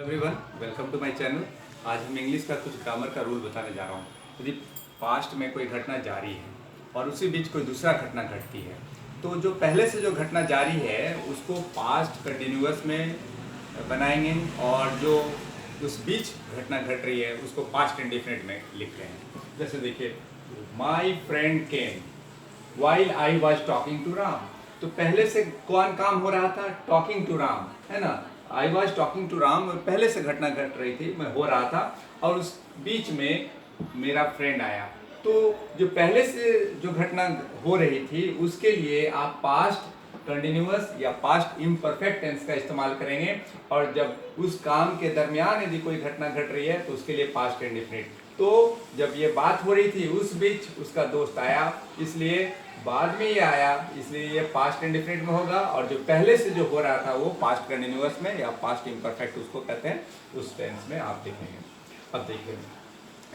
Everyone, welcome to my channel. आज हम English का कुछ ग्रामर का रूल बताने जा रहा हूँ। यदि पास्ट में कोई घटना जारी है और उसी बीच कोई दूसरा घटना घटती है, तो जो पहले से जो घटना जारी है उसको पास्ट कंटिन्यूअस में बनाएंगे, और जो उस बीच घटना घट रही है उसको पास्ट इंडेफिनिट में लिख रहे हैं। जैसे देखिए, my friend came while I was talking to Ram. तो पहले से कौन काम हो रहा था? टॉकिंग टू राम, है ना। I was talking to Ram, पहले से घटना घट रही थी, मैं हो रहा था, और उस बीच में मेरा फ्रेंड आया। तो जो पहले से जो घटना हो रही थी उसके लिए आप पास्ट कंटिन्यूअस या पास्ट इम्परफेक्ट टेंस का इस्तेमाल करेंगे, और जब उस काम के दरमियान यदि कोई घटना घट रही है तो उसके लिए पास्ट इंडेफिनिट। तो जब ये बात हो रही थी उस बीच उसका दोस्त आया, इसलिए बाद में ये आया, इसलिए ये पास्ट इंडेफिनिट में होगा, और जो पहले से जो हो रहा था वो पास्ट कंटिन्यूअस में या पास्ट इम्परफेक्ट उसको कहते हैं, उस टेंस में आप देखेंगे। अब देखिए,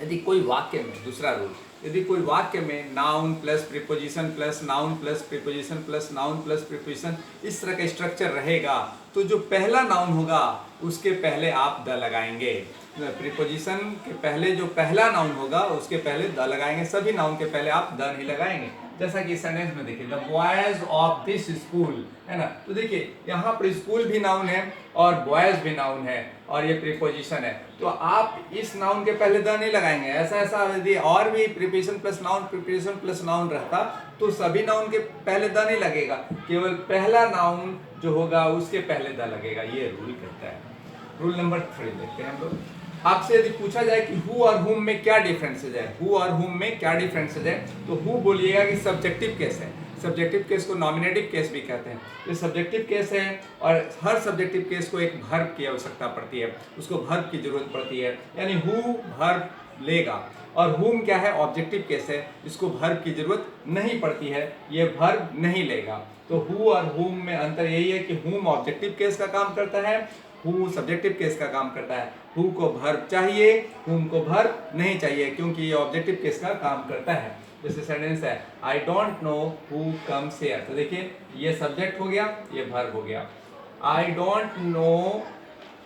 यदि कोई वाक्य में, दूसरा रूल, यदि कोई वाक्य में noun plus preposition plus noun plus preposition plus noun plus preposition इस तरह का स्ट्रक्चर रहेगा, तो जो पहला नाउन होगा उसके पहले आप द लगाएंगे। प्रीपोजिशन के पहले जो पहला नाउन होगा उसके पहले द लगाएंगे, सभी नाउन के पहले आप द नहीं लगाएंगे। जैसा कि सेंटेंस में देखिए, the boys of this school, है ना। तो देखिए यहाँ पर स्कूल भी नाउन है और बॉयज भी नाउन है और ये प्रीपोजिशन है, तो आप इस नाउन के पहले द नहीं लगाएंगे। ऐसा यदि और भी preposition plus noun preposition plus noun रहता तो सभी नाउन के पहले द नहीं लगेगा, केवल पहला नाउन जो होगा उसके पहले द लगेगा, ये रूल कहता है। रूल नंबर 3 देखते हैं हम लोग। आपसे यदि पूछा जाए कि हु और हुम में क्या डिफरेंसेज है, हु और हुम में क्या डिफरेंसेज है, तो हु बोलिएगा कि सब्जेक्टिव केस है। सब्जेक्टिव केस को नॉमिनेटिव केस भी कहते हैं। ये सब्जेक्टिव केस है और हर सब्जेक्टिव केस को एक वर्ब की आवश्यकता पड़ती है, उसको वर्ब की जरूरत पड़ती है, यानी हु वर्ब लेगा। और हुम क्या है? ऑब्जेक्टिव केस है, इसको वर्ब की जरूरत नहीं पड़ती है, ये वर्ब नहीं लेगा। तो हु और हुम में अंतर यही है कि हुम ऑब्जेक्टिव केस का काम करता है, हु सब्जेक्टिव केस का काम करता है। हु को वर्ब चाहिए, हुम को वर्ब नहीं चाहिए, क्योंकि ये ऑब्जेक्टिव केस का काम करता है। जैसे सेंटेंस है, I don't know who comes here, तो देखिए ये सब्जेक्ट हो गया, ये वर्ब हो गया। I don't know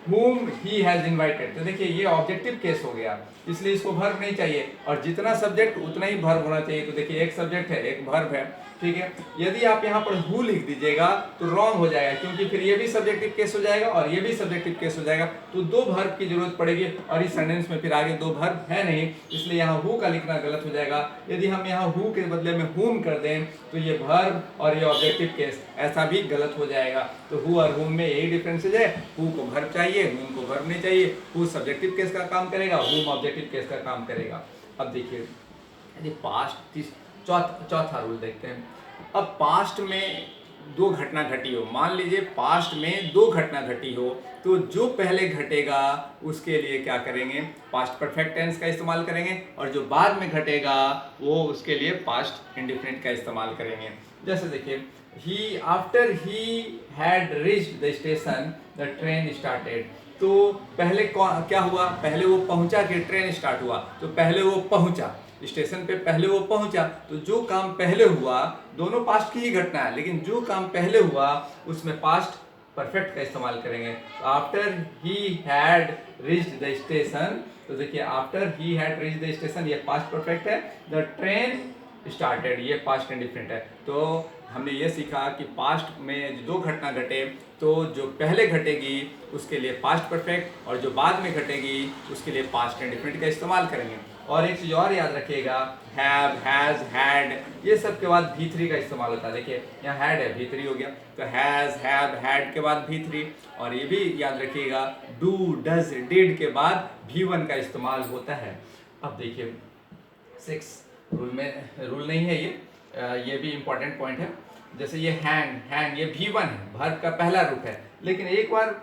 whom he has invited, तो देखिए ये ऑब्जेक्टिव केस हो गया, इसलिए इसको वर्ब नहीं चाहिए, और जितना सब्जेक्ट उतना ही वर्ब होना चाहिए। तो देखिए एक सब्जेक्ट है, एक वर्ब है, ठीक है। यदि आप यहाँ पर हु लिख दीजिएगा तो रॉन्ग हो जाएगा, क्योंकि फिर ये भी सब्जेक्टिव केस हो जाएगा और ये भी सब्जेक्टिव केस हो जाएगा, तो दो वर्ब की जरूरत पड़ेगी, और इस सेंटेंस में फिर आगे दो वर्ब है नहीं, इसलिए यहाँ हु का लिखना गलत हो जाएगा। यदि हम यहाँ हु के बदले में हुम कर दें तो ये वर्ब और ये ऑब्जेक्टिव केस ऐसा भी गलत हो जाएगा। तो हु और हुम में यही डिफरेंसेज है, हु को वर्ब चाहिए, हुम को वर्ब नहीं चाहिए। हु सब्जेक्टिव केस का काम करेगा, हुम ऑब्जेक्टिव केस का काम करेगा। अब देखिए, यदि पास्ट चौथा रूल देखते हैं। अब पास्ट में दो घटना घटी हो, मान लीजिए पास्ट में दो घटना घटी हो, तो जो पहले घटेगा उसके लिए क्या करेंगे? पास्ट परफेक्ट टेंस का इस्तेमाल करेंगे, और जो बाद में घटेगा वो उसके लिए पास्ट इंडेफिनिट का इस्तेमाल करेंगे। जैसे देखिए, he after he had reached the station the train started. तो पहले क्या हुआ? पहले वो पहुंचा कि ट्रेन स्टार्ट हुआ? तो पहले वो पहुंचा स्टेशन पे, पहले वो पहुंचा, तो जो काम पहले हुआ, दोनों पास्ट की ही घटना है, लेकिन जो काम पहले हुआ उसमें पास्ट परफेक्ट का इस्तेमाल करेंगे। After he had reached the station, तो देखिए after he had reached the station ये पास्ट परफेक्ट है, द ट्रेन स्टार्टेड ये पास्ट इंडिफरेंट है। तो हमने ये सीखा कि पास्ट में दो घटना घटे तो जो पहले घटेगी उसके लिए पास्ट परफेक्ट, और जो बाद में घटेगी उसके लिए पास्ट इंडिफरेंट का इस्तेमाल करेंगे। और एक चीज़ और याद रखिएगा, हैव, हैज़, हैड, ये सब के बाद भी3 का इस्तेमाल होता है। देखिए यहाँ हैड है, भी3 हो गया, तो हैज़, हैव, हैड के बाद भी3। और ये भी याद रखिएगा, डू, डज, डिड के बाद भी1 का इस्तेमाल होता है। अब देखिए 6 रूल में, रूल नहीं है ये भी इंपॉर्टेंट पॉइंट है। जैसे ये हैंग ये भी1 है, वर्ब का पहला रूप है, लेकिन एक बार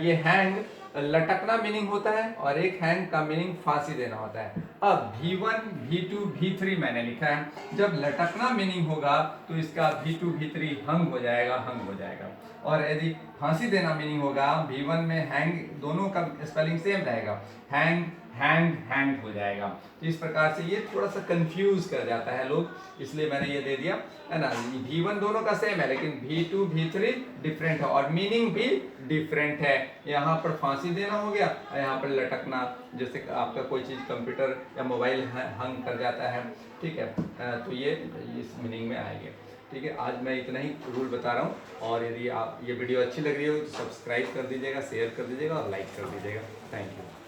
ये हैंग लटकना मीनिंग होता है और एक हैंग का मीनिंग फांसी देना होता है। अब भी1, भी2, भी3 मैंने लिखा है, जब लटकना मीनिंग होगा तो इसका भी2, भी3 हंग हो जाएगा, और यदि फांसी देना मीनिंग होगा, भी1 में हैंग, दोनों का स्पेलिंग सेम रहेगा, हैंग, हैंग हो जाएगा। तो इस प्रकार से ये थोड़ा सा कंफ्यूज कर जाता है लोग, इसलिए मैंने ये दे दिया, है ना। भी1 दोनों का सेम है, लेकिन भी2, भी3 डिफरेंट है और मीनिंग भी डिफरेंट है। यहाँ पर फांसी देना हो गया, यहाँ पर लटकना, जैसे आपका कोई चीज़ कंप्यूटर या मोबाइल हंग कर जाता है, ठीक है, तो ये इस मीनिंग में आएंगे। ठीक है, आज मैं इतना ही रूल बता रहा हूँ, और यदि आप ये वीडियो अच्छी लग रही हो तो सब्सक्राइब कर दीजिएगा, शेयर कर दीजिएगा और लाइक कर दीजिएगा। Thank you.